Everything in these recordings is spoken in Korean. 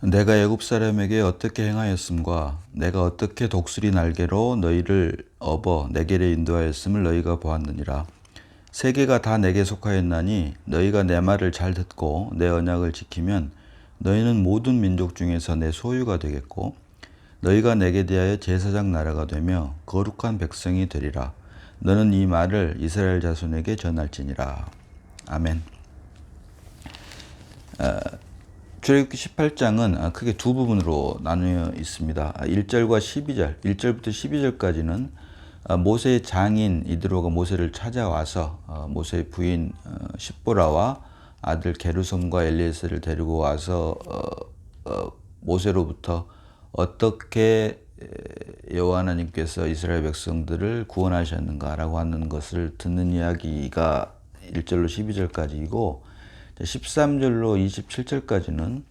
내가 애굽 사람에게 어떻게 행하였음과 내가 어떻게 독수리 날개로 너희를 업어 내게로 인도하였음을 너희가 보았느니라. 세계가 다 내게 속하였나니 너희가 내 말을 잘 듣고 내 언약을 지키면 너희는 모든 민족 중에서 내 소유가 되겠고 너희가 내게 대하여 제사장 나라가 되며 거룩한 백성이 되리라. 너는 이 말을 이스라엘 자손에게 전할지니라. 아멘. 출애굽기 18장은 크게 두 부분으로 나누어 있습니다. 1절과 12절, 1절부터 12절까지는 모세의 장인 이드로가 모세를 찾아와서 모세의 부인 십보라와 아들 게르솜과 엘리에셀을 데리고 와서 모세로부터 어떻게 여호와 하나님께서 이스라엘 백성들을 구원하셨는가라고 하는 것을 듣는 이야기가 1절로 12절까지이고 13절로 27절까지는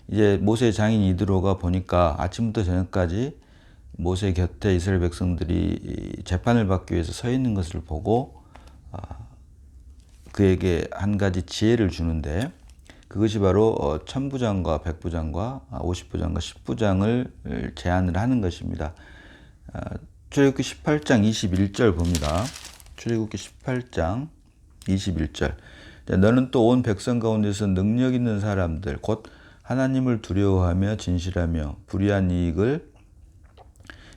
이제 모세의 장인 이드로가 보니까 아침부터 저녁까지 모세 곁에 이스라엘 백성들이 재판을 받기 위해서 서 있는 것을 보고 그에게 한 가지 지혜를 주는데 그것이 바로 천부장과 백부장과 50부장과 10부장을 제안을 하는 것입니다. 출애굽기 18장 21절 봅니다. 출애굽기 18장 21절. 너는 또 온 백성 가운데서 능력 있는 사람들 곧 하나님을 두려워하며 진실하며 불의한 이익을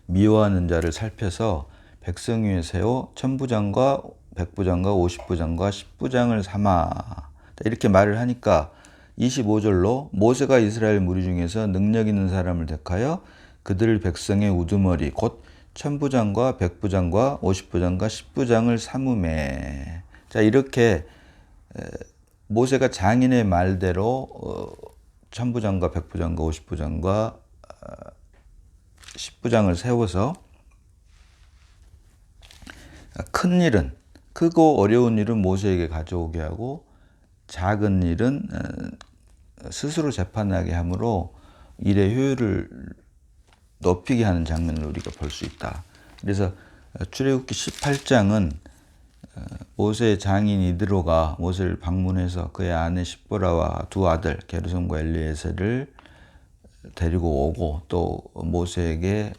미워하는 자를 살펴서 백성 위에 세워 천부장과 백부장과 50부장과 10부장을 삼아. 이렇게 말을 하니까 25절로 모세가 이스라엘 무리 중에서 능력 있는 사람을 택하여 그들 백성의 우두머리 곧 천부장과 백부장과 50부장과 10부장을 삼음에. 자, 이렇게 모세가 장인의 말대로 천부장과 백부장과 50부장과 10부장을 세워서 큰 일은, 크고 어려운 일은 모세에게 가져오게 하고 작은 일은 스스로 재판하게 함으로 일의 효율을 높이게 하는 장면을 우리가 볼 수 있다. 그래서 출애굽기 18장은 모세의 장인 이드로가 모세를 방문해서 그의 아내 십보라와 두 아들 게르솜과 엘리에셀을 데리고 오고 또 모세에게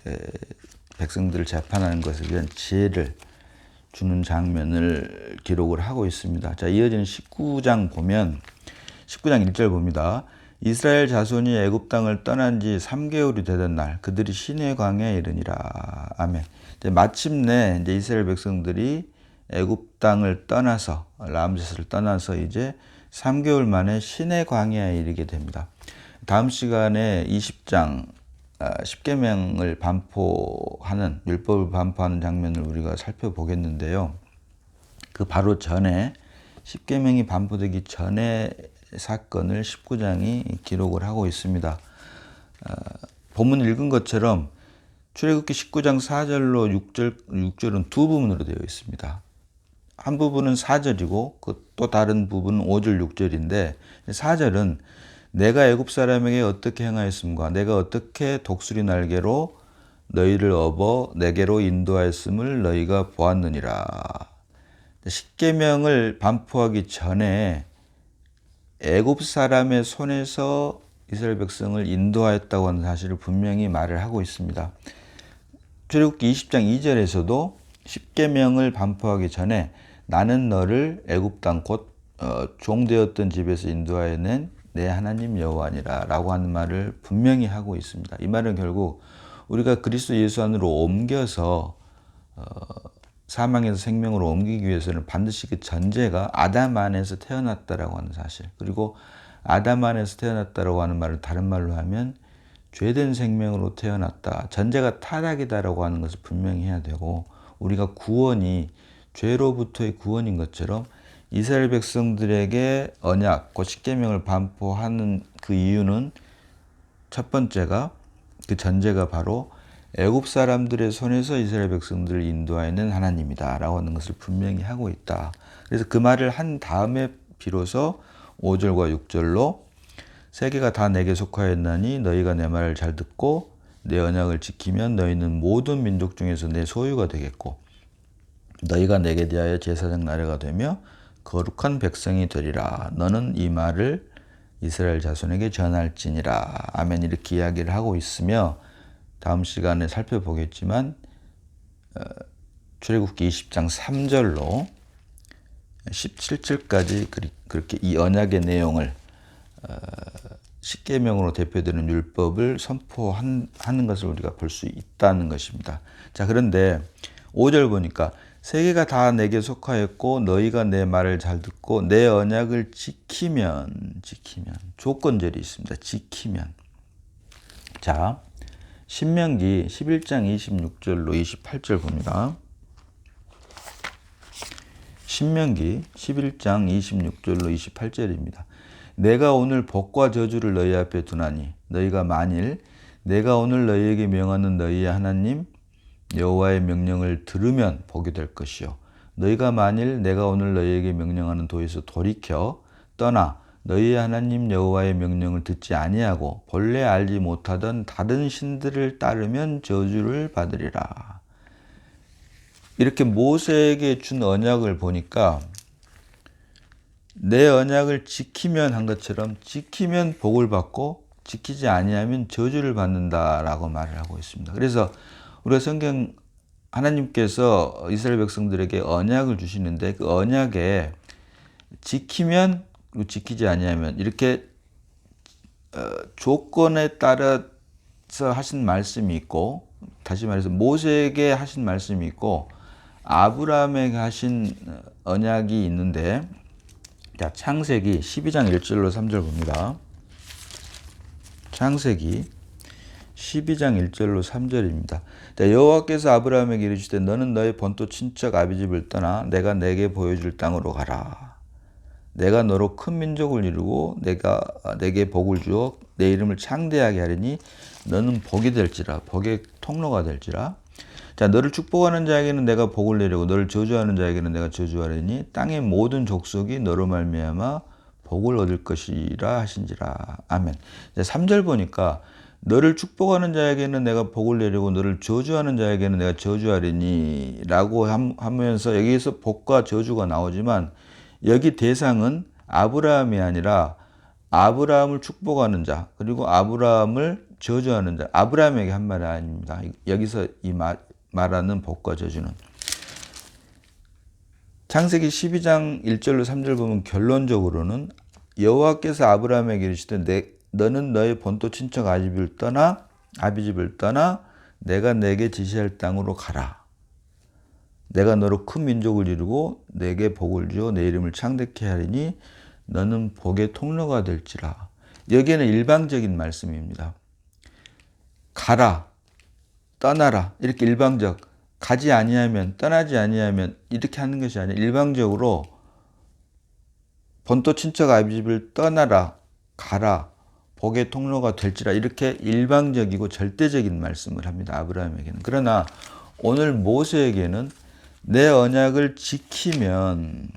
백성들을 재판하는 것에 대한 지혜를 주는 장면을 기록을 하고 있습니다. 자, 이어지는 19장 보면 19장 1절 봅니다. 이스라엘 자손이 애굽 땅을 떠난 지 3개월이 되던 날 그들이 시내 광야에 이르니라. 아멘. 마침내 이제 이스라엘 백성들이 애굽 땅을 떠나서 람세스를 떠나서 이제 3개월 만에 시내 광야에 이르게 됩니다. 다음 시간에 20장 10계명을 반포하는 율법을 반포하는 장면을 우리가 살펴보겠는데요. 그 바로 전에 10계명이 반포되기 전에 사건을 19장이 기록을 하고 있습니다. 본문 읽은 것처럼 출애굽기 19장 4절로 6절은 두 부분으로 되어 있습니다. 한 부분은 4절이고 또 다른 부분은 5절, 6절인데 4절은 내가 애굽 사람에게 어떻게 행하였음과 내가 어떻게 독수리 날개로 너희를 업어 내게로 인도하였음을 너희가 보았느니라. 10계명을 반포하기 전에 애굽 사람의 손에서 이스라엘 백성을 인도하였다고 하는 사실을 분명히 말을 하고 있습니다. 출애굽기 20장 2절에서도 10계명을 반포하기 전에 나는 너를 애굽 땅 곧 종되었던 집에서 인도하여 낸 내 하나님 여호와니라 라고 하는 말을 분명히 하고 있습니다. 이 말은 결국 우리가 그리스도 예수 안으로 옮겨서 사망에서 생명으로 옮기기 위해서는 반드시 그 전제가 아담 안에서 태어났다라고 하는 사실, 그리고 아담 안에서 태어났다라고 하는 말을 다른 말로 하면 죄된 생명으로 태어났다, 전제가 타락이다라고 하는 것을 분명히 해야 되고, 우리가 구원이 죄로부터의 구원인 것처럼 이스라엘 백성들에게 언약, 곧 십계명을 반포하는 그 이유는 첫 번째가, 그 전제가 바로 애굽 사람들의 손에서 이스라엘 백성들을 인도하는 하나님이다 라고 하는 것을 분명히 하고 있다. 그래서 그 말을 한 다음에 비로소 5절과 6절로 세계가 다 내게 속하였나니 너희가 내 말을 잘 듣고 내 언약을 지키면 너희는 모든 민족 중에서 내 소유가 되겠고 너희가 내게 대하여 제사장 나라가 되며 거룩한 백성이 되리라. 너는 이 말을 이스라엘 자손에게 전할지니라. 아멘. 이렇게 이야기를 하고 있으며 다음 시간에 살펴보겠지만 출애굽기 20장 3절로 17절까지 그렇게 이 언약의 내용을 십계명으로 대표되는 율법을 선포하는 것을 우리가 볼 수 있다는 것입니다. 자, 그런데 5절 보니까 세계가 다 내게 속하였고 너희가 내 말을 잘 듣고 내 언약을 지키면 조건절이 있습니다. 지키면. 자, 신명기 11장 26절로 28절 봅니다. 신명기 11장 26절로 28절입니다. 내가 오늘 복과 저주를 너희 앞에 두나니 너희가 만일 내가 오늘 너희에게 명하는 너희의 하나님 여호와의 명령을 들으면 복이 될 것이요 너희가 만일 내가 오늘 너희에게 명령하는 도에서 돌이켜 떠나 너희의 하나님 여호와의 명령을 듣지 아니하고 본래 알지 못하던 다른 신들을 따르면 저주를 받으리라. 이렇게 모세에게 준 언약을 보니까 내 언약을 지키면 한 것처럼 지키면 복을 받고 지키지 아니하면 저주를 받는다라고 말을 하고 있습니다. 그래서 우리가 성경 하나님께서 이스라엘 백성들에게 언약을 주시는데 그 언약에 지키면 그리고 지키지 아니하면 이렇게 조건에 따라서 하신 말씀이 있고 다시 말해서 모세에게 하신 말씀이 있고 아브라함에게 하신 언약이 있는데 자, 창세기 12장 1절로 3절 봅니다. 창세기 12장 1절로 3절입니다. 자, 여호와께서 아브라함에게 이르시되 너는 너의 본토 친척 아비집을 떠나 내가 내게 보여줄 땅으로 가라. 내가 너로 큰 민족을 이루고 내가 내게 복을 주어 내 이름을 창대하게 하리니 너는 복이 될지라 복의 통로가 될지라. 자, 너를 축복하는 자에게는 내가 복을 내리고 너를 저주하는 자에게는 내가 저주하리니 땅의 모든 족속이 너로 말미암아 복을 얻을 것이라 하신지라. 아멘. 자, 3절 보니까 너를 축복하는 자에게는 내가 복을 내리고 너를 저주하는 자에게는 내가 저주하리니 라고 하면서 여기에서 복과 저주가 나오지만 여기 대상은 아브라함이 아니라 아브라함을 축복하는 자 그리고 아브라함을 저주하는 자 아브라함에게 한 말이 아닙니다. 여기서 이 말하는 복과 저주는 창세기 12장 1절로 3절 보면 결론적으로는 여호와께서 아브라함에게 이르시되 너는 너의 본토 친척 아비집을 떠나 내가 내게 지시할 땅으로 가라. 내가 너로 큰 민족을 이루고 내게 복을 주어 내 이름을 창대케 하리니 너는 복의 통로가 될지라. 여기에는 일방적인 말씀입니다. 가라, 떠나라 이렇게 일방적 가지 아니하면 떠나지 아니하면 이렇게 하는 것이 아니라 일방적으로 본토 친척 아비집을 떠나라 가라 복의 통로가 될지라 이렇게 일방적이고 절대적인 말씀을 합니다. 아브라함에게는. 그러나 오늘 모세에게는 내 언약을 지키면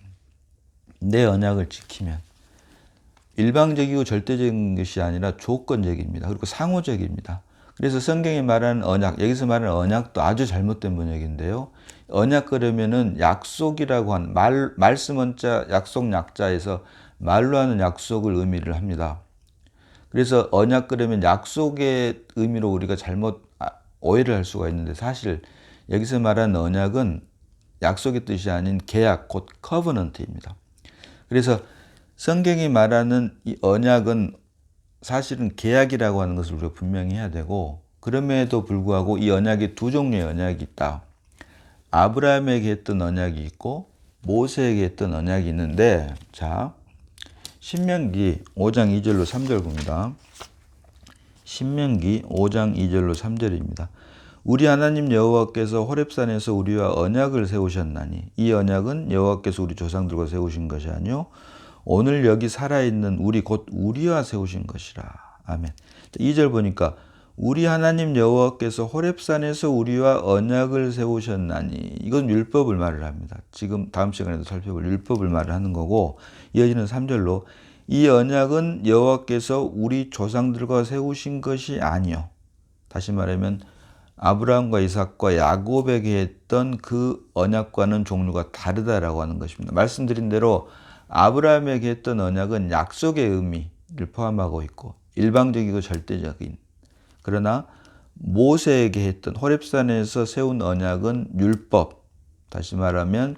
일방적이고 절대적인 것이 아니라 조건적입니다. 그리고 상호적입니다. 그래서 성경이 말하는 언약, 여기서 말하는 언약도 아주 잘못된 번역인데요. 언약 그러면은 약속이라고 하는 말씀 원자 약속 약자에서 말로 하는 약속을 의미를 합니다. 그래서 언약 그러면 약속의 의미로 우리가 잘못 오해를 할 수가 있는데 사실 여기서 말하는 언약은 약속의 뜻이 아닌 계약, 곧 커버넌트입니다. 그래서 성경이 말하는 이 언약은 사실은 계약이라고 하는 것을 우리가 분명히 해야 되고 그럼에도 불구하고 이 언약에 두 종류의 언약이 있다. 아브라함에게 했던 언약이 있고 모세에게 했던 언약이 있는데 자 신명기 5장 2절로 3절 봅니다. 신명기 5장 2절로 3절입니다. 우리 하나님 여호와께서 호렙산에서 우리와 언약을 세우셨나니 이 언약은 여호와께서 우리 조상들과 세우신 것이 아니요 오늘 여기 살아있는 우리 곧 우리와 세우신 것이라. 아멘. 2절 보니까 우리 하나님 여호와께서 호렙산에서 우리와 언약을 세우셨나니 이건 율법을 말을 합니다. 지금 다음 시간에도 살펴볼 율법을 말을 하는 거고 이어지는 3절로 이 언약은 여호와께서 우리 조상들과 세우신 것이 아니요. 다시 말하면 아브라함과 이삭과 야곱에게 했던 그 언약과는 종류가 다르다라고 하는 것입니다. 말씀드린 대로 아브라함에게 했던 언약은 약속의 의미, 포함하고 있고 일방적이고 절대적인. 그러나 모세에게 했던 호렙산에서 세운 언약은 율법, 다시 말하면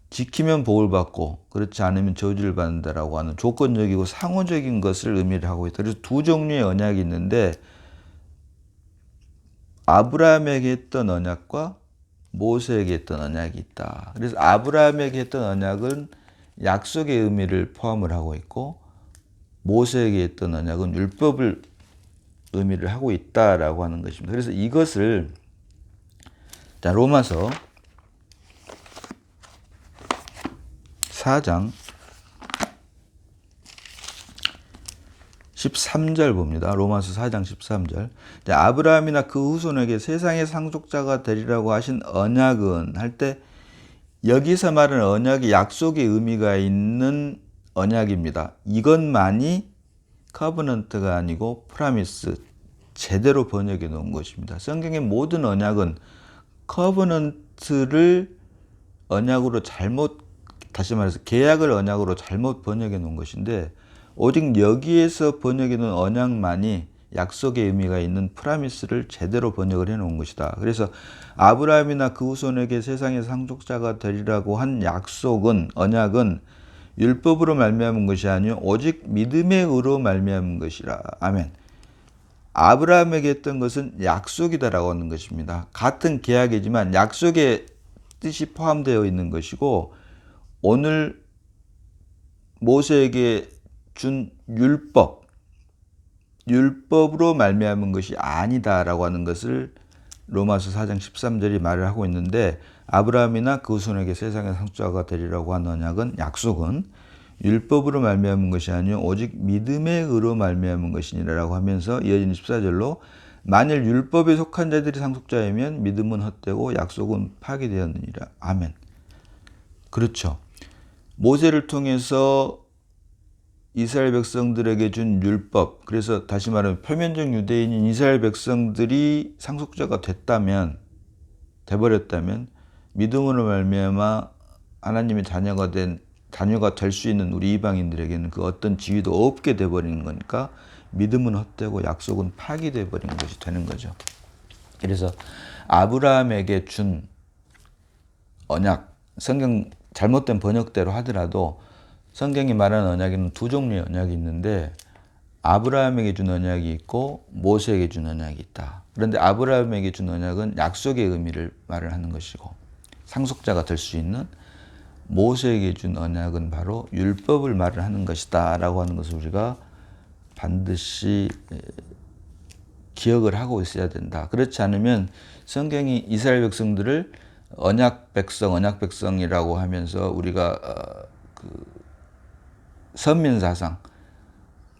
지키면 복을 받고 그렇지 않으면 저주를 받는다라고 하는 조건적이고 상호적인 것을 의미를 하고 있다. 그래서 두 종류의 언약이 있는데 아브라함에게 했던 언약과 모세에게 했던 언약이 있다. 그래서 아브라함에게 했던 언약은 약속의 의미를 포함을 하고 있고 모세에게 했던 언약은 율법을 의미를 하고 있다라고 하는 것입니다. 그래서 이것을 자 로마서 4장 13절 봅니다. 로마서 4장 13절. 자, 아브라함이나 그 후손에게 세상의 상속자가 되리라고 하신 언약은 할 때 여기서 말하는 언약이 약속의 의미가 있는 언약입니다. 이것만이 커버넌트가 아니고 프라미스, 제대로 번역해 놓은 것입니다. 성경의 모든 언약은 커버넌트를 언약으로 다시 말해서 계약을 언약으로 잘못 번역해 놓은 것인데 오직 여기에서 번역해 놓은 언약만이 약속의 의미가 있는 프라미스를 제대로 번역을 해 놓은 것이다. 그래서 아브라함이나 그 후손에게 세상의 상속자가 되리라고 한 언약은 율법으로 말미암은 것이 아니요 오직 믿음의 의로 말미암은 것이라. 아멘. 아브라함에게 했던 것은 약속이다라고 하는 것입니다. 같은 계약이지만 약속의 뜻이 포함되어 있는 것이고 오늘 모세에게 준 율법으로 말미암은 것이 아니다라고 하는 것을 로마서 4장 13절이 말을 하고 있는데 아브라함이나 그 후손에게 세상의 상속자가 되리라고 한 언약은 약속은 율법으로 말미암은 것이 아니요 오직 믿음의 의로 말미암은 것이니라라고 하면서 이어지는 14절로 만일 율법에 속한 자들이 상속자이면 믿음은 헛되고 약속은 파기되었느니라. 아멘. 그렇죠. 모세를 통해서 이스라엘 백성들에게 준 율법, 그래서 다시 말하면 표면적 유대인인 이스라엘 백성들이 상속자가 돼버렸다면 믿음으로 말미암아 하나님의 자녀가 될 수 있는 우리 이방인들에게는 그 어떤 지위도 없게 돼버리는 거니까 믿음은 헛되고 약속은 파기돼 버린 것이 되는 거죠. 그래서 아브라함에게 준 언약, 성경 잘못된 번역대로 하더라도 성경이 말하는 언약에는 두 종류의 언약이 있는데 아브라함에게 준 언약이 있고 모세에게 준 언약이 있다. 그런데 아브라함에게 준 언약은 약속의 의미를 말을 하는 것이고 상속자가 될 수 있는 모세에게 준 언약은 바로 율법을 말을 하는 것이다 라고 하는 것을 우리가 반드시 기억을 하고 있어야 된다. 그렇지 않으면 성경이 이스라엘 백성들을 언약 백성이라고 하면서 우리가 선민사상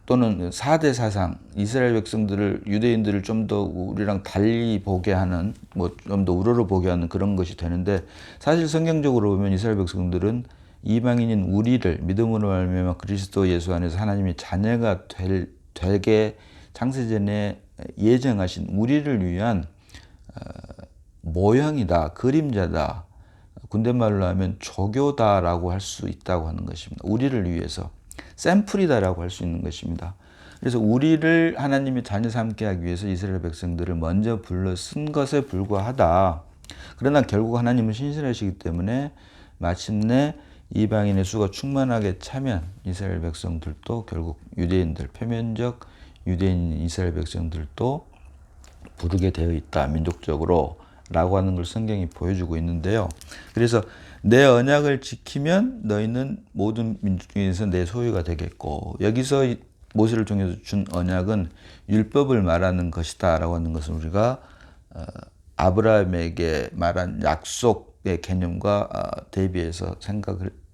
또는 4대 사상, 이스라엘 백성들을, 유대인들을 좀 더 우리랑 달리 보게 하는, 좀 더 우러러 보게 하는 그런 것이 되는데, 사실 성경적으로 보면 이스라엘 백성들은 이방인인 우리를 믿음으로 말미암아 그리스도 예수 안에서 하나님의 자녀가 되게 창세전에 예정하신 우리를 위한 모형이다, 그림자다, 군대말로 하면 조교다라고 할 수 있다고 하는 것입니다. 우리를 위해서 샘플이다라고 할 수 있는 것입니다. 그래서 우리를 하나님의 자녀 삼게 하기 위해서 이스라엘 백성들을 먼저 불러 쓴 것에 불과하다. 그러나 결국 하나님은 신실하시기 때문에 마침내 이방인의 수가 충만하게 차면 이스라엘 백성들도 결국 유대인들, 표면적 유대인 이스라엘 백성들도 부르게 되어 있다. 민족적으로 라고 하는 걸 성경이 보여주고 있는데요. 그래서 내 언약을 지키면 너희는 모든 민족 중에서 내 소유가 되겠고, 여기서 모세를 통해서 준 언약은 율법을 말하는 것이다 라고 하는 것을 우리가 아브라함에게 말한 약속의 개념과 대비해서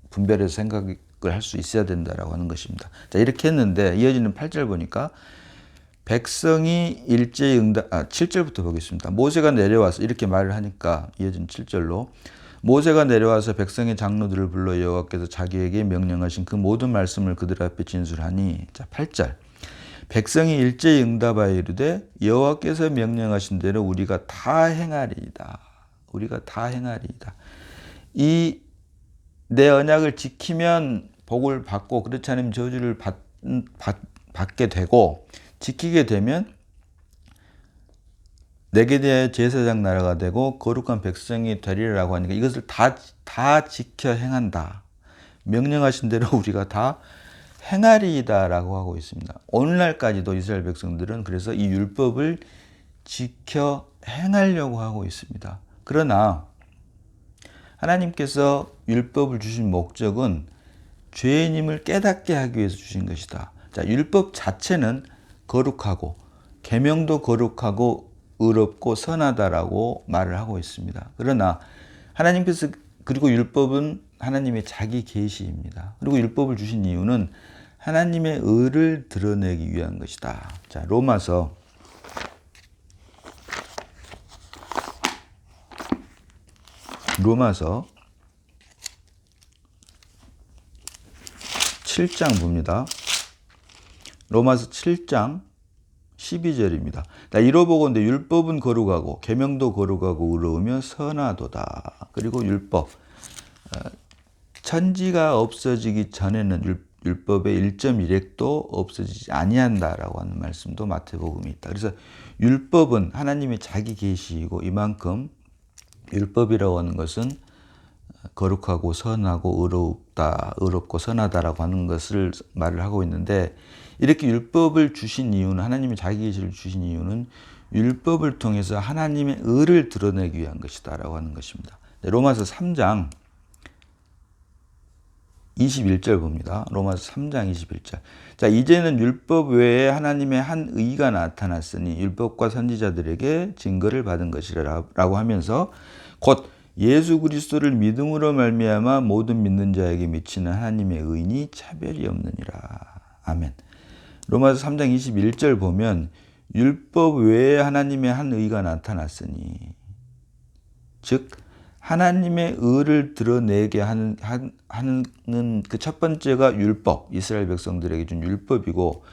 분별해서 생각을 할 수 있어야 된다라고 하는 것입니다. 자, 이렇게 했는데 이어지는 8절 보니까 백성이 일제히 7절부터 보겠습니다. 모세가 내려와서 이렇게 말을 하니까 이어진 7절로 모세가 내려와서 백성의 장로들을 불러 여호와께서 자기에게 명령하신 그 모든 말씀을 그들 앞에 진술하니. 자, 8절. 백성이 일제히 응답하여 이르되 여호와께서 명령하신 대로 우리가 다 행하리이다. 우리가 다 행하리이다. 이 내 언약을 지키면 복을 받고 그렇지 않으면 저주를 받게 되고 지키게 되면 내게 대하여 제사장 나라가 되고 거룩한 백성이 되리라고 하니까 이것을 다 지켜 행한다. 명령하신 대로 우리가 다 행하리이다라고 하고 있습니다. 오늘날까지도 이스라엘 백성들은 그래서 이 율법을 지켜 행하려고 하고 있습니다. 그러나 하나님께서 율법을 주신 목적은 죄인임을 깨닫게 하기 위해서 주신 것이다. 자, 율법 자체는 거룩하고 계명도 거룩하고 의롭고 선하다라고 말을 하고 있습니다. 그러나 하나님께서 그리고 율법은 하나님의 자기 계시입니다. 그리고 율법을 주신 이유는 하나님의 의를 드러내기 위한 것이다. 자, 로마서 7장 봅니다. 로마서 7장 12절입니다. 이로보건대 율법은 거룩하고 계명도 거룩하고 의로우며 선하도다. 그리고 율법 천지가 없어지기 전에는 율법의 1.1획도 없어지지 아니한다라고 하는 말씀도 마태복음에 있다. 그래서 율법은 하나님의 자기 계시이고 이만큼 율법이라고 하는 것은 거룩하고 선하고 의롭고 선하다라고 하는 것을 말을 하고 있는데 이렇게 율법을 주신 이유는 하나님의 자기 계시를 주신 이유는 율법을 통해서 하나님의 의를 드러내기 위한 것이다라고 하는 것입니다. 로마서 3장 21절 봅니다. 로마서 3장 21절. 자, 이제는 율법 외에 하나님의 한 의가 나타났으니 율법과 선지자들에게 증거를 받은 것이라고 하면서 곧 예수 그리스도를 믿음으로 말미암아 모든 믿는 자에게 미치는 하나님의 의인이 차별이 없느니라. 아멘. 로마서 3장 21절 보면 율법 외에 하나님의 한 의가 나타났으니 즉 하나님의 의를 드러내게 하는 그 첫 번째가 율법, 이스라엘 백성들에게 준 율법이고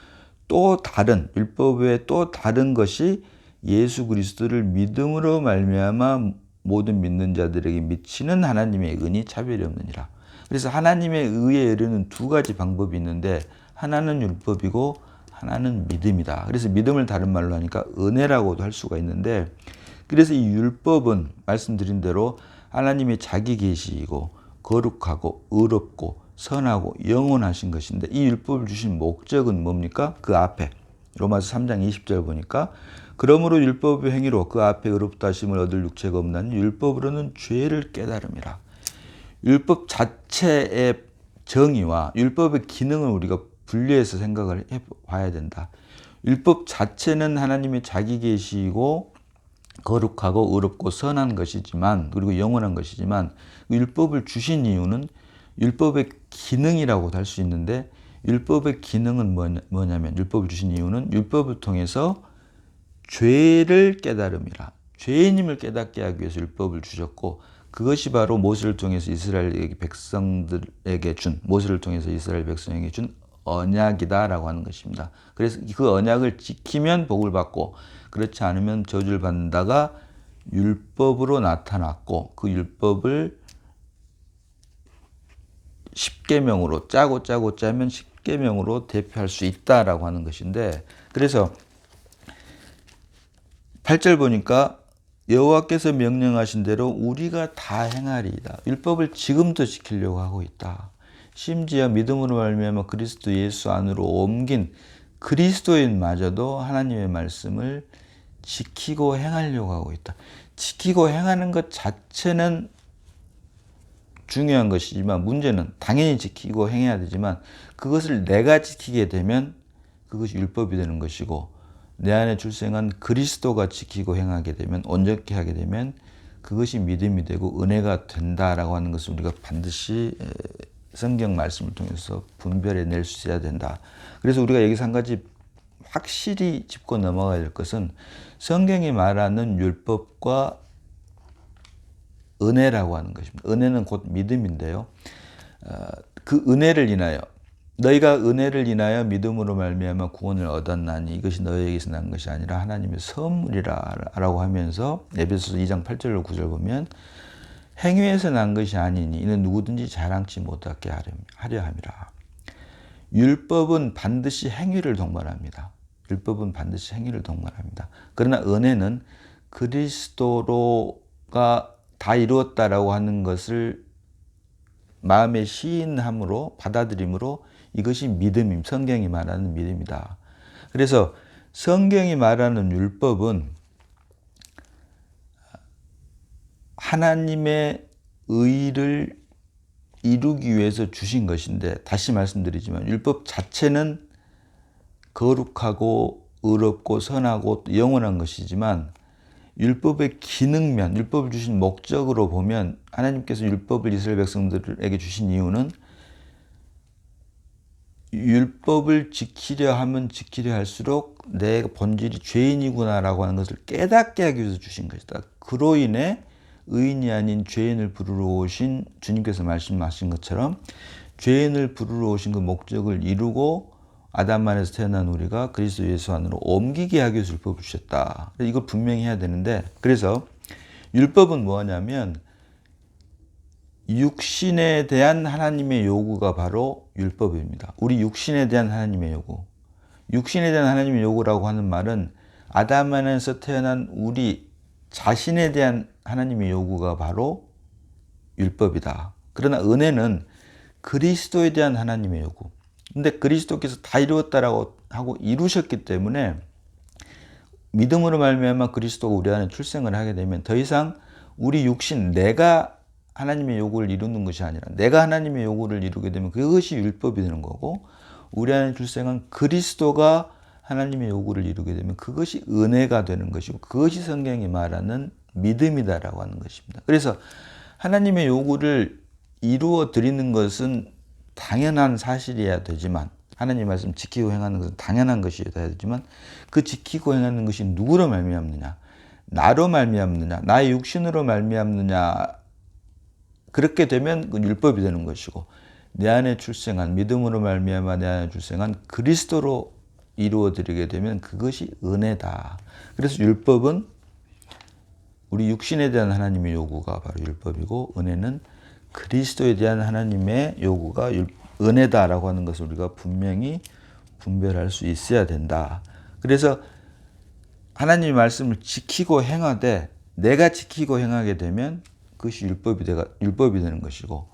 또 다른 율법 외에 또 다른 것이 예수 그리스도를 믿음으로 말미암아 모든 믿는 자들에게 미치는 하나님의 은이 차별이 없느니라. 그래서 하나님의 의에 이르는 두 가지 방법이 있는데 하나는 율법이고 하나는 믿음이다. 그래서 믿음을 다른 말로 하니까 은혜라고도 할 수가 있는데 그래서 이 율법은 말씀드린 대로 하나님의 자기 계시이고 거룩하고 의롭고 선하고 영원하신 것인데 이 율법을 주신 목적은 뭡니까? 그 앞에 로마서 3장 20절 보니까 그러므로 율법의 행위로 그 앞에 의롭다 하심을 얻을 육체가 없나니 율법으로는 죄를 깨달음이라. 율법 자체의 정의와 율법의 기능을 우리가 분리해서 생각을 해봐야 된다. 율법 자체는 하나님의 자기 계시이고 거룩하고 의롭고 선한 것이지만 그리고 영원한 것이지만 율법을 주신 이유는 율법의 기능이라고도 할 수 있는데 율법의 기능은 뭐냐면 율법을 주신 이유는 율법을 통해서 죄를 깨달음이라. 죄인임을 깨닫게 하기 위해서 율법을 주셨고 그것이 바로 모세를 통해서 이스라엘 백성들에게 준 모세를 통해서 이스라엘 백성에게 준 언약이다라고 하는 것입니다. 그래서 그 언약을 지키면 복을 받고 그렇지 않으면 저주를 받는다가 율법으로 나타났고 그 율법을 10계명으로 짜면 10계명으로 대표할 수 있다라고 하는 것인데 그래서 8절 보니까 여호와께서 명령하신 대로 우리가 다 행하리이다. 율법을 지금도 지키려고 하고 있다. 심지어 믿음으로 말미암아 그리스도 예수 안으로 옮긴 그리스도인마저도 하나님의 말씀을 지키고 행하려고 하고 있다. 지키고 행하는 것 자체는 중요한 것이지만 문제는 당연히 지키고 행해야 되지만 그것을 내가 지키게 되면 그것이 율법이 되는 것이고 내 안에 출생한 그리스도가 지키고 행하게 되면 온전케 하게 되면 그것이 믿음이 되고 은혜가 된다라고 하는 것을 우리가 반드시 성경 말씀을 통해서 분별해낼 수 있어야 된다. 그래서 우리가 여기서 한 가지 확실히 짚고 넘어가야 될 것은 성경이 말하는 율법과 은혜라고 하는 것입니다. 은혜는 곧 믿음인데요. 그 은혜를 인하여 너희가 은혜를 인하여 믿음으로 말미암아 구원을 얻었나니 이것이 너희에게서 난 것이 아니라 하나님의 선물이라고 하면서 에베소서 2장 8절로 9절 보면 행위에서 난 것이 아니니 이는 누구든지 자랑치 못하게 하려 함이라. 율법은 반드시 행위를 동반합니다. 율법은 반드시 행위를 동반합니다. 그러나 은혜는 그리스도로가 다 이루었다라고 하는 것을 마음에 시인함으로 받아들임으로 이것이 믿음임, 성경이 말하는 믿음이다. 그래서 성경이 말하는 율법은 하나님의 의를 이루기 위해서 주신 것인데, 다시 말씀드리지만 율법 자체는 거룩하고 의롭고 선하고 영원한 것이지만 율법의 기능면, 율법을 주신 목적으로 보면 하나님께서 율법을 이스라엘 백성들에게 주신 이유는 율법을 지키려 하면 지키려 할수록 내 본질이 죄인이구나라고 하는 것을 깨닫게 하기 위해서 주신 것이다. 그로 인해 의인이 아닌 죄인을 부르러 오신 주님께서 말씀하신 것처럼 죄인을 부르러 오신 그 목적을 이루고 아담 안에서 태어난 우리가 그리스도 예수 안으로 옮기게 하기 위해서 율법을 주셨다. 이걸 분명히 해야 되는데, 그래서 율법은 뭐냐면 육신에 대한 하나님의 요구가 바로 율법입니다. 우리 육신에 대한 하나님의 요구. 육신에 대한 하나님의 요구라고 하는 말은 아담 안에서 태어난 우리 자신에 대한 하나님의 요구가 바로 율법이다. 그러나 은혜는 그리스도에 대한 하나님의 요구. 근데 그리스도께서 다 이루었다라고 하고 이루셨기 때문에 믿음으로 말미암아 그리스도가 우리 안에 출생을 하게 되면 더 이상 우리 육신, 내가 하나님의 요구를 이루는 것이 아니라 내가 하나님의 요구를 이루게 되면 그것이 율법이 되는 거고, 우리 안에 출생한 그리스도가 하나님의 요구를 이루게 되면 그것이 은혜가 되는 것이고, 그것이 성경이 말하는 믿음이다라고 하는 것입니다. 그래서 하나님의 요구를 이루어 드리는 것은 당연한 사실이어야 되지만, 하나님 말씀 지키고 행하는 것은 당연한 것이어야 되지만, 그 지키고 행하는 것이 누구로 말미암느냐, 나로 말미암느냐, 나의 육신으로 말미암느냐, 그렇게 되면 그 율법이 되는 것이고, 내 안에 출생한, 믿음으로 말미암아 내 안에 출생한 그리스도로 이루어 드리게 되면 그것이 은혜다. 그래서 율법은 우리 육신에 대한 하나님의 요구가 바로 율법이고, 은혜는 그리스도에 대한 하나님의 요구가 은혜다라고 하는 것을 우리가 분명히 분별할 수 있어야 된다. 그래서 하나님의 말씀을 지키고 행하되, 내가 지키고 행하게 되면 그것이 율법이 되는 것이고,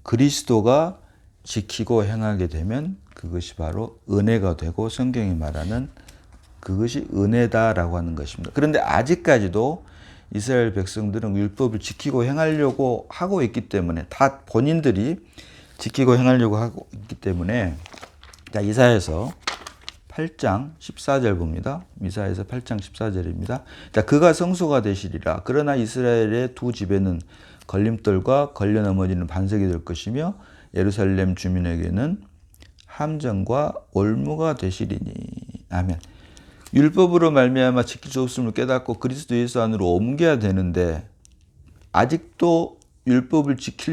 그리스도가 지키고 행하게 되면 그것이 바로 은혜가 되고, 성경이 말하는 그것이 은혜다라고 하는 것입니다. 그런데 아직까지도 이스라엘 백성들은 율법을 지키고 행하려고 하고 있기 때문에, 다 본인들이 지키고 행하려고 하고 있기 때문에, 자, 이사야서 8장 14절 봅니다. 이사야서 8장 14절입니다. 자, 그가 성소가 되시리라. 그러나 이스라엘의 두 집에는 걸림돌과 걸려 넘어지는 반석이 될 것이며 예루살렘 주민에게는 함정과 올무가 되시리니. 아멘. 율법으로 말미암아 지킬 수 없음을 깨닫고 그리스도 예수 안으로 옮겨야 되는데, 아직도 율법을 지켜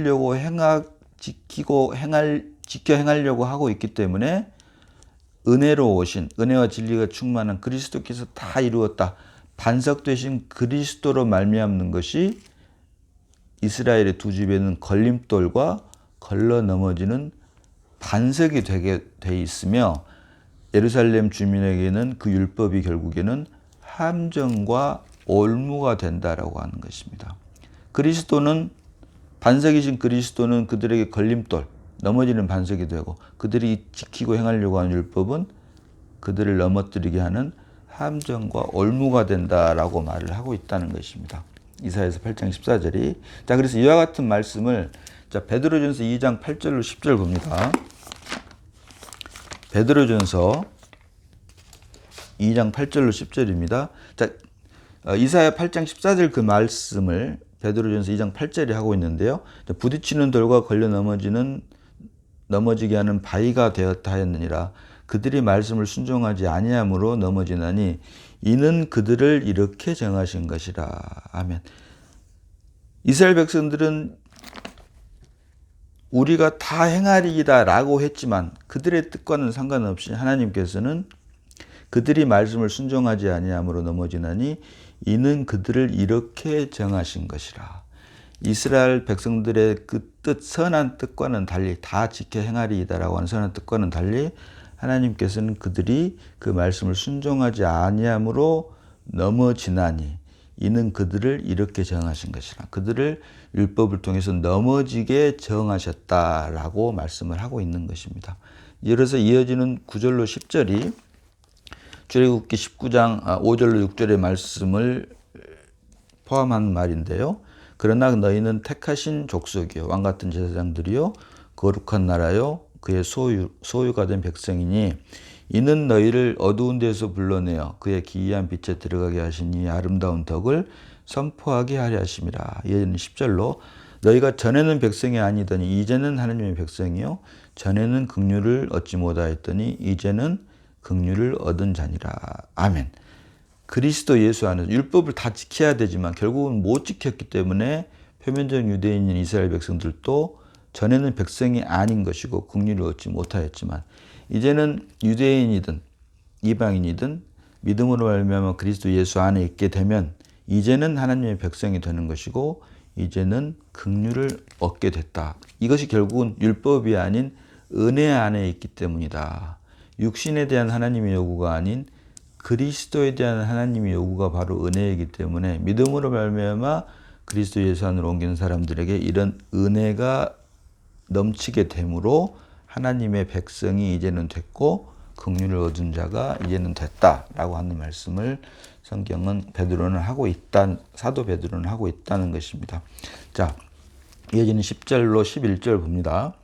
행하려고 하고 있기 때문에 은혜로 오신, 은혜와 진리가 충만한 그리스도께서 다 이루었다, 반석 되신 그리스도로 말미암는 것이 이스라엘의 두 집에는 걸림돌과 걸러 넘어지는 반석이 되게 돼 있으며, 예루살렘 주민에게는 그 율법이 결국에는 함정과 올무가 된다라고 하는 것입니다. 그리스도는, 반석이신 그리스도는 그들에게 걸림돌, 넘어지는 반석이 되고, 그들이 지키고 행하려고 하는 율법은 그들을 넘어뜨리게 하는 함정과 올무가 된다라고 말을 하고 있다는 것입니다. 이사야서 8장 14절이. 자, 그래서 이와 같은 말씀을, 자, 베드로전서 2장 8절로 10절 봅니다. 베드로전서 2장 8절로 10절입니다. 자, 이사야 8장 14절 그 말씀을 베드로전서 2장 8절에 하고 있는데요. 부딪히는 돌과 걸려 넘어지게 하는 바위가 되었다 하였느니라. 그들이 말씀을 순종하지 아니함으로 넘어지나니 이는 그들을 이렇게 정하신 것이라. 아멘. 이스라엘 백성들은 우리가 다 행하리이다 라고 했지만, 그들의 뜻과는 상관없이 하나님께서는 그들이 말씀을 순종하지 아니함으로 넘어지나니 이는 그들을 이렇게 정하신 것이라. 이스라엘 백성들의 그 뜻, 선한 뜻과는 달리 다 지켜 행하리이다라고 하는 선한 뜻과는 달리 하나님께서는 그들이 그 말씀을 순종하지 아니함으로 넘어지나니 이는 그들을 이렇게 정하신 것이라. 그들을 율법을 통해서 넘어지게 정하셨다라고 말씀을 하고 있는 것입니다. 이어서 이어지는 9절로 10절이 출애굽기 19장 5절로 6절의 말씀을 포함한 말인데요. 그러나 너희는 택하신 족속이요 왕같은 제사장들이요 거룩한 나라요 그의 소유가 된 백성이니 이는 너희를 어두운 데서 불러내어 그의 기이한 빛에 들어가게 하시니 아름다운 덕을 선포하게 하려 하심이라. 이어지는 10절로 너희가 전에는 백성이 아니더니 이제는 하나님의 백성이요 전에는 긍휼을 얻지 못하였더니 이제는 긍휼을 얻은 자니라. 아멘. 그리스도 예수 안에서 율법을 다 지켜야 되지만 결국은 못 지켰기 때문에 표면적 유대인인 이스라엘 백성들도 전에는 백성이 아닌 것이고 긍휼을 얻지 못하였지만 이제는 유대인이든 이방인이든 믿음으로 말미암아 그리스도 예수 안에 있게 되면 이제는 하나님의 백성이 되는 것이고 이제는 긍휼을 얻게 됐다. 이것이 결국은 율법이 아닌 은혜 안에 있기 때문이다. 육신에 대한 하나님의 요구가 아닌 그리스도에 대한 하나님의 요구가 바로 은혜이기 때문에 믿음으로 말미암아 그리스도 예수 안으로 옮기는 사람들에게 이런 은혜가 넘치게 되므로 하나님의 백성이 이제는 됐고 긍휼을 얻은 자가 이제는 됐다라고 하는 말씀을 성경은 베드로는 하고 있다, 사도 베드로는 하고 있다는 것입니다. 자, 이어지는 10절로 11절 봅니다.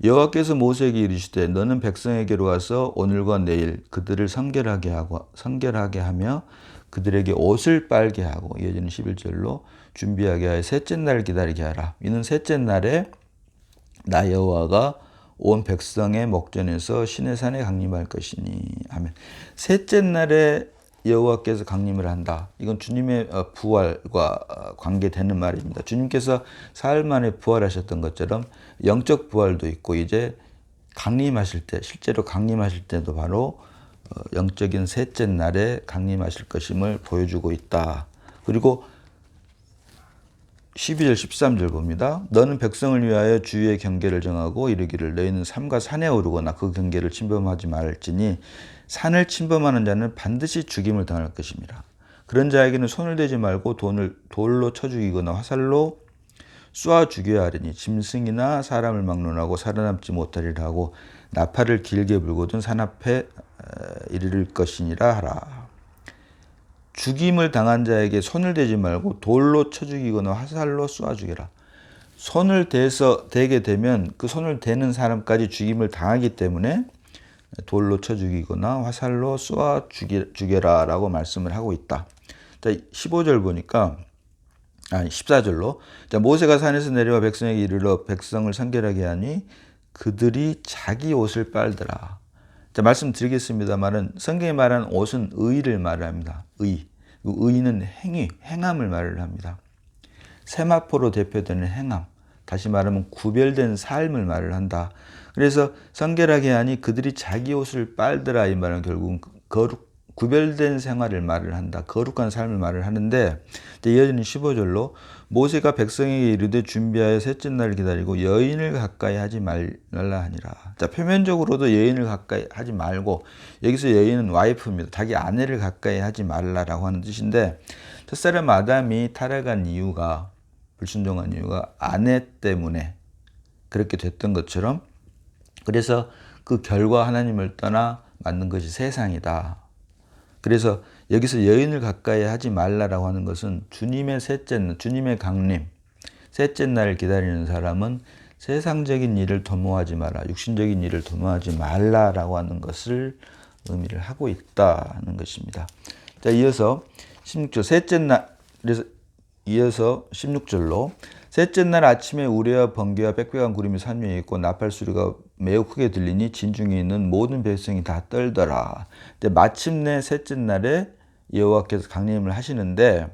여호와께서 모세에게 이르시되 너는 백성에게로 가서 오늘과 내일 그들을 성결하게 하며 그들에게 옷을 빨게 하고 이어지는 11절로 준비하게 하여 셋째 날을 기다리게 하라. 이는 셋째 날에 나 여호와가 온 백성의 목전에서 시내 산에 강림할 것이니. 아멘. 셋째 날에 여호와께서 강림을 한다. 이건 주님의 부활과 관계되는 말입니다. 주님께서 사흘 만에 부활하셨던 것처럼 영적 부활도 있고 이제 강림하실 때, 실제로 강림하실 때도 바로 영적인 셋째 날에 강림하실 것임을 보여주고 있다. 그리고 12절 13절 봅니다. 너는 백성을 위하여 주의 경계를 정하고 이르기를 너희는 삼가 산에 오르거나 그 경계를 침범하지 말지니 산을 침범하는 자는 반드시 죽임을 당할 것입니다. 그런 자에게는 손을 대지 말고 돌로 쳐 죽이거나 화살로 쏘아 죽여야 하리니 짐승이나 사람을 막론하고 살아남지 못하리라 하고 나팔을 길게 불거든 산 앞에 이르를 것이니라 하라. 죽임을 당한 자에게 손을 대지 말고 돌로 쳐 죽이거나 화살로 쏘아 죽여라. 손을 대게 되면 그 손을 대는 사람까지 죽임을 당하기 때문에 돌로 쳐 죽이거나 화살로 쏘아 죽여라 라고 말씀을 하고 있다. 자, 15절 보니까 14절로 자, 모세가 산에서 내려와 백성에게 이르러 백성을 성결하게 하니 그들이 자기 옷을 빨더라. 자, 말씀드리겠습니다만은 성경이 말하는 옷은 의를 말합니다. 의는 행함을 말을 합니다. 세마포로 대표되는 행함, 다시 말하면 구별된 삶을 말을 한다. 그래서 성결하게 하니 그들이 자기 옷을 빨더라. 이 말은 결국은 구별된 생활을 말을 한다. 거룩한 삶을 말을 하는데 이어지는 15절로 모세가 백성에게 이르되 준비하여 셋째 날을 기다리고 여인을 가까이 하지 말라 하니라. 자, 표면적으로도 여인을 가까이 하지 말고 여기서 여인은 와이프입니다. 자기 아내를 가까이 하지 말라라고 하는 뜻인데 첫사람 아담이 타락한 이유가 불순종한 이유가 아내 때문에 그렇게 됐던 것처럼 그래서 그 결과 하나님을 떠나 만든 것이 세상이다. 그래서 여기서 여인을 가까이 하지 말라라고 하는 것은 주님의 셋째 날, 주님의 강림, 셋째 날을 기다리는 사람은 세상적인 일을 도모하지 마라, 육신적인 일을 도모하지 말라라고 하는 것을 의미를 하고 있다는 것입니다. 자, 이어서 16절 셋째 날, 그래서 이어서 16절로 셋째 날 아침에 우레와 번개와 빽빽한 구름이 산 위에 있고 나팔 소리가 매우 크게 들리니 진중에 있는 모든 백성이 다 떨더라. 마침내 셋째 날에 여호와께서 강림을 하시는데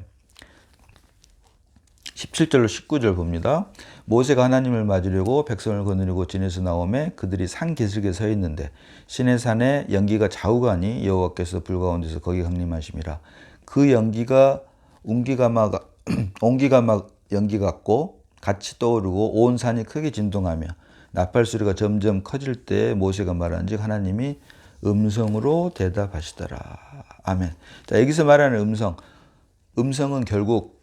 17절로 19절 봅니다. 모세가 하나님을 맞으려고 백성을 거느리고 진에서 나오매 그들이 산 기슭에 서 있는데 시내 산에 연기가 좌우가니 여호와께서 불 가운데서 거기 강림하심이라. 그 연기가 옹기가 막 연기 같고 같이 떠오르고 온 산이 크게 진동하며 나팔 소리가 점점 커질 때 모세가 말한즉 하나님이 음성으로 대답하시더라. 아멘. 자, 여기서 말하는 음성은 결국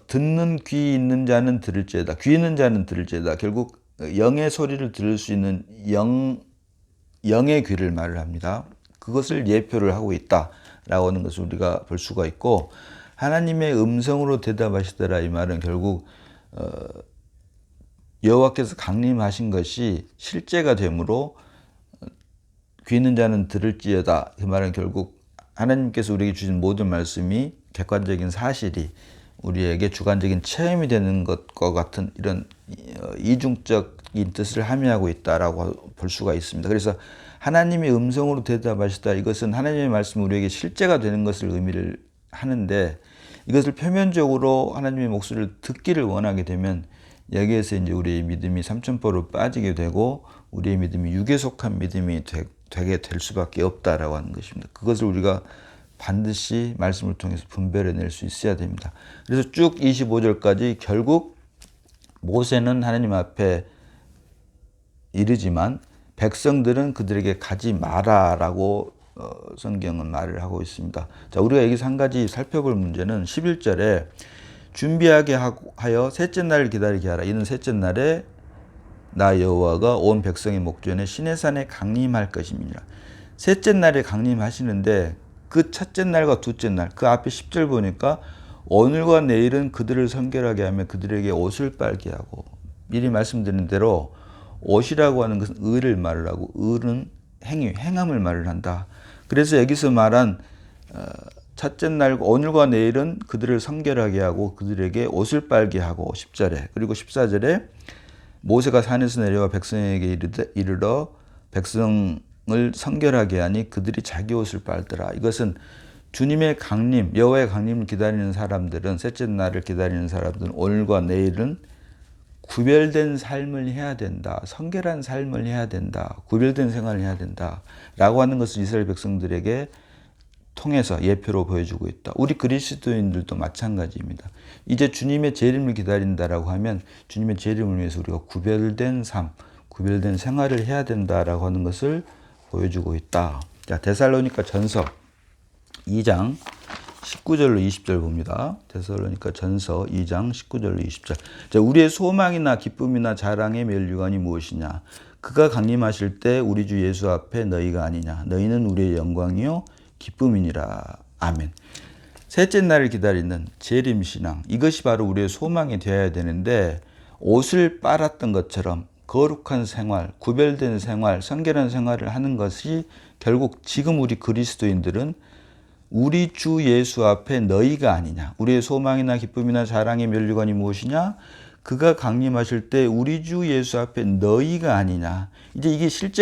듣는 귀 있는 자는 들을지어다. 귀 있는 자는 들을지어다. 결국 영의 소리를 들을 수 있는 영의 귀를 말을 합니다. 그것을 예표를 하고 있다라고 하는 것을 우리가 볼 수가 있고, 하나님의 음성으로 대답하시더라 이 말은 결국 여호와께서 강림하신 것이 실제가 되므로 귀 있는 자는 들을지어다. 그 말은 결국 하나님께서 우리에게 주신 모든 말씀이 객관적인 사실이 우리에게 주관적인 체험이 되는 것과 같은 이런 이중적인 뜻을 함의하고 있다라고 볼 수가 있습니다. 그래서 하나님의 음성으로 대답하시다, 이것은 하나님의 말씀이 우리에게 실제가 되는 것을 의미를 하는데, 이것을 표면적으로 하나님의 목소리를 듣기를 원하게 되면 여기에서 이제 우리의 믿음이 삼천포로 빠지게 되고 우리의 믿음이 육에 속한 믿음이 되게 될 수밖에 없다라고 하는 것입니다. 그것을 우리가 반드시 말씀을 통해서 분별해낼 수 있어야 됩니다. 그래서 쭉 25절까지 결국 모세는 하나님 앞에 이르지만 백성들은 그들에게 가지 마라라고 성경은 말을 하고 있습니다. 자, 우리가 여기서 한 가지 살펴볼 문제는 11절에 준비하게 하여 셋째 날을 기다리게 하라. 이는 셋째 날에 나 여호와가 온 백성의 목전에 시내산에 강림할 것임이니라. 셋째 날에 강림하시는데 그 첫째 날과 둘째 날, 그 앞에 10절 보니까 오늘과 내일은 그들을 성결하게 하며 그들에게 옷을 빨게 하고, 미리 말씀드린 대로 옷이라고 하는 것은 의를 말을 하고 의는 행함을 말을 한다. 그래서 여기서 말한 첫째 날 오늘과 내일은 그들을 성결하게 하고 그들에게 옷을 빨게 하고 10절에, 그리고 14절에 모세가 산에서 내려와 백성에게 이르러 백성을 성결하게 하니 그들이 자기 옷을 빨더라. 이것은 주님의 강림, 여호와의 강림을 기다리는 사람들은, 셋째 날을 기다리는 사람들은 오늘과 내일은 구별된 삶을 해야 된다. 성결한 삶을 해야 된다. 구별된 생활을 해야 된다. 라고 하는 것을 이스라엘 백성들에게 통해서 예표로 보여주고 있다. 우리 그리스도인들도 마찬가지입니다. 이제 주님의 재림을 기다린다라고 하면 주님의 재림을 위해서 우리가 구별된 삶, 구별된 생활을 해야 된다라고 하는 것을 보여주고 있다. 자, 데살로니가 전서 2장 19절로 20절 봅니다. 데살로니가 전서 2장 19절로 20절. 자, 우리의 소망이나 기쁨이나 자랑의 멸류관이 무엇이냐? 그가 강림하실 때 우리 주 예수 앞에 너희가 아니냐? 너희는 우리의 영광이요 기쁨이니라. 아멘. 셋째 날을 기다리는 재림신앙, 이것이 바로 우리의 소망이 되어야 되는데, 옷을 빨았던 것처럼 거룩한 생활, 구별된 생활, 성결한 생활을 하는 것이 결국 지금 우리 그리스도인들은 우리 주 예수 앞에 너희가 아니냐? 우리의 소망이나 기쁨이나 자랑의 멸류관이 무엇이냐? 그가 강림하실 때 우리 주 예수 앞에 너희가 아니냐? 이제 이게 실제